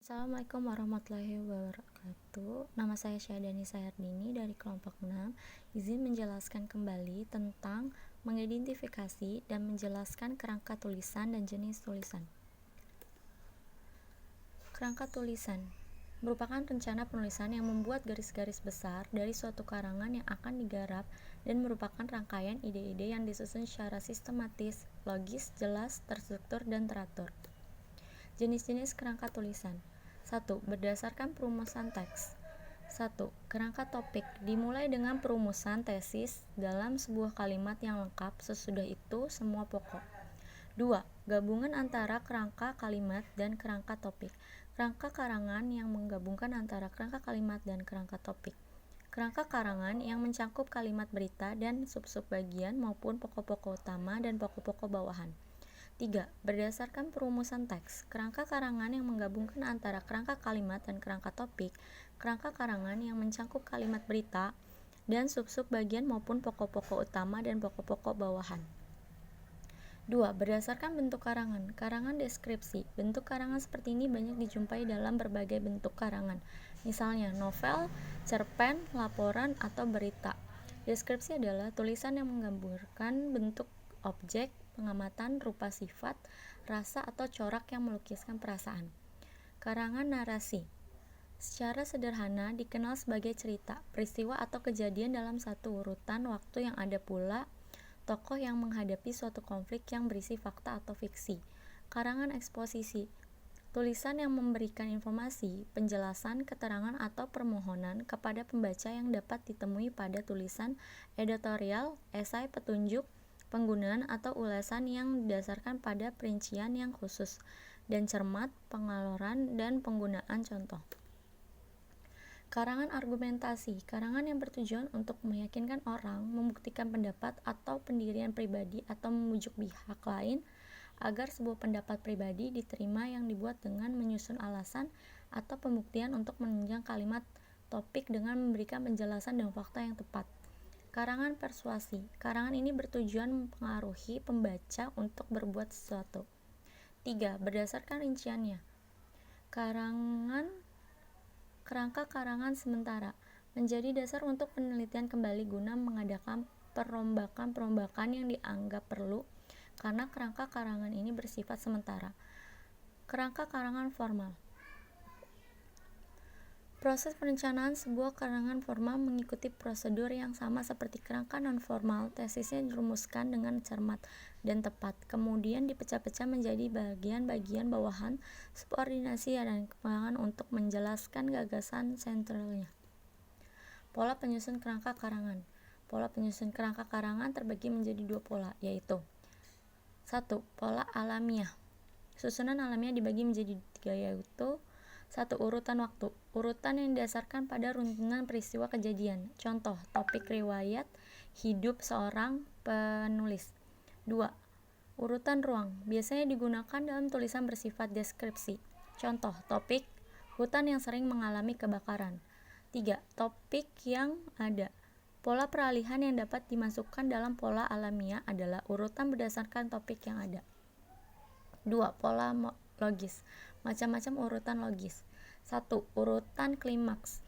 Assalamualaikum warahmatullahi wabarakatuh. Nama saya Syahadani Sayardini dari kelompok 6. Izin menjelaskan kembali tentang mengidentifikasi dan menjelaskan kerangka tulisan dan jenis tulisan. Kerangka tulisan merupakan rencana penulisan yang membuat garis-garis besar dari suatu karangan yang akan digarap dan merupakan rangkaian ide-ide yang disusun secara sistematis, logis, jelas, terstruktur, dan teratur. Jenis-jenis kerangka tulisan. 1. Berdasarkan perumusan teks. 1. Kerangka topik dimulai dengan perumusan tesis dalam sebuah kalimat yang lengkap, sesudah itu semua pokok. 2. Gabungan antara kerangka kalimat dan kerangka topik. Kerangka karangan yang menggabungkan antara kerangka kalimat dan kerangka topik. Kerangka karangan yang mencakup kalimat berita dan sub-sub bagian maupun pokok-pokok utama dan pokok-pokok bawahan. 3. Berdasarkan perumusan teks, kerangka karangan yang menggabungkan antara kerangka kalimat dan kerangka topik, kerangka karangan yang mencakup kalimat berita dan sub-sub bagian maupun pokok-pokok utama dan pokok-pokok bawahan. 2. Berdasarkan bentuk karangan, karangan deskripsi. Bentuk karangan seperti ini banyak dijumpai dalam berbagai bentuk karangan, misalnya novel, cerpen, laporan, atau berita. Deskripsi adalah tulisan yang menggambarkan bentuk objek, pengamatan, rupa sifat, rasa atau corak yang melukiskan perasaan. Karangan narasi secara sederhana dikenal sebagai cerita, peristiwa atau kejadian dalam satu urutan waktu yang ada pula tokoh yang menghadapi suatu konflik yang berisi fakta atau fiksi. Karangan eksposisi, tulisan yang memberikan informasi, penjelasan, keterangan atau permohonan kepada pembaca yang dapat ditemui pada tulisan editorial, esai, petunjuk, penggunaan atau ulasan yang didasarkan pada perincian yang khusus dan cermat, pengeluaran, dan penggunaan contoh. Karangan argumentasi, karangan yang bertujuan untuk meyakinkan orang, membuktikan pendapat atau pendirian pribadi atau membujuk pihak lain agar sebuah pendapat pribadi diterima yang dibuat dengan menyusun alasan atau pembuktian untuk menunjang kalimat topik dengan memberikan penjelasan dan fakta yang tepat. Karangan persuasi, karangan ini bertujuan mempengaruhi pembaca untuk berbuat sesuatu. 3. Berdasarkan rinciannya, kerangka karangan sementara menjadi dasar untuk penelitian kembali guna mengadakan perombakan-perombakan yang dianggap perlu karena kerangka karangan ini bersifat sementara. Kerangka karangan formal. Proses perencanaan sebuah karangan formal mengikuti prosedur yang sama seperti kerangka non-formal. Tesisnya dirumuskan dengan cermat dan tepat, kemudian dipecah-pecah menjadi bagian-bagian bawahan, subordinasi dan kembangan untuk menjelaskan gagasan sentralnya. Pola penyusun kerangka karangan. Pola penyusun kerangka karangan terbagi menjadi dua pola, yaitu 1. Pola alamiah. Susunan alamiah dibagi menjadi 3, yaitu 1. Urutan waktu. Urutan yang didasarkan pada runtunan peristiwa kejadian. Contoh, topik riwayat hidup seorang penulis. 2. Urutan ruang. Biasanya digunakan dalam tulisan bersifat deskripsi. Contoh, topik hutan yang sering mengalami kebakaran. 3. Topik yang ada. Pola peralihan yang dapat dimasukkan dalam pola alamiah adalah urutan berdasarkan topik yang ada. 2. Pola logis. Macam-macam urutan logis. 1. Urutan klimaks.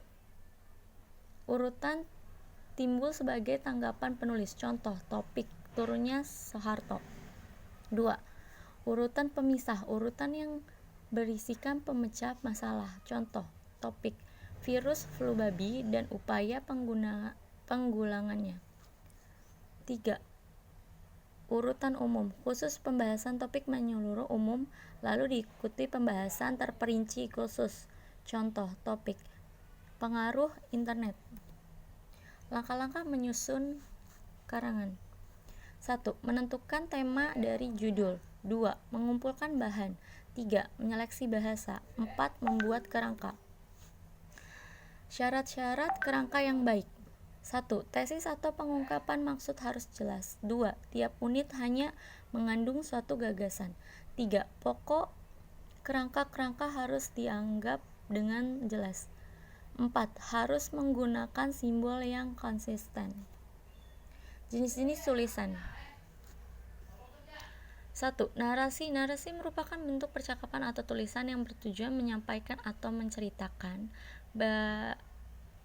Urutan timbul sebagai tanggapan penulis. Contoh, topik turunnya Soeharto. 2. Urutan pemisah. Urutan yang berisikan pemecah masalah. Contoh, topik virus flu babi dan upaya penggulangannya. 3. Urutan umum, khusus pembahasan topik menyeluruh umum, lalu diikuti pembahasan terperinci khusus. Contoh, topik pengaruh internet. Langkah-langkah menyusun karangan. 1. Menentukan tema dari judul. 2. Mengumpulkan bahan. 3. Menyeleksi bahasa. 4. Membuat kerangka. Syarat-syarat kerangka yang baik. 1. Tesis atau pengungkapan maksud harus jelas. 2. Tiap unit hanya mengandung suatu gagasan. 3. Pokok kerangka harus dianggap dengan jelas. 4. Harus menggunakan simbol yang konsisten. Jenis-jenis tulisan. 1. Narasi. Narasi merupakan bentuk percakapan atau tulisan yang bertujuan menyampaikan atau menceritakan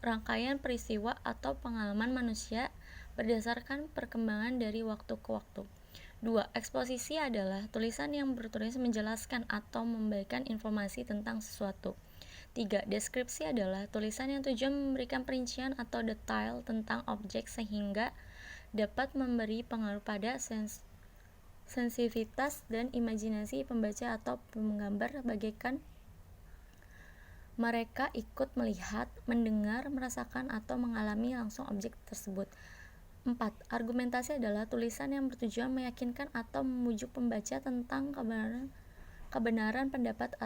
rangkaian peristiwa atau pengalaman manusia berdasarkan perkembangan dari waktu ke waktu. 2. Eksposisi adalah tulisan yang bertulis menjelaskan atau memberikan informasi tentang sesuatu. 3. Deskripsi adalah tulisan yang tujuan memberikan perincian atau detail tentang objek sehingga dapat memberi pengaruh pada sensitivitas dan imajinasi pembaca atau penggambar bagaikan mereka ikut melihat, mendengar, merasakan, atau mengalami langsung objek tersebut. 4. Argumentasi adalah tulisan yang bertujuan meyakinkan atau membujuk pembaca tentang kebenaran pendapat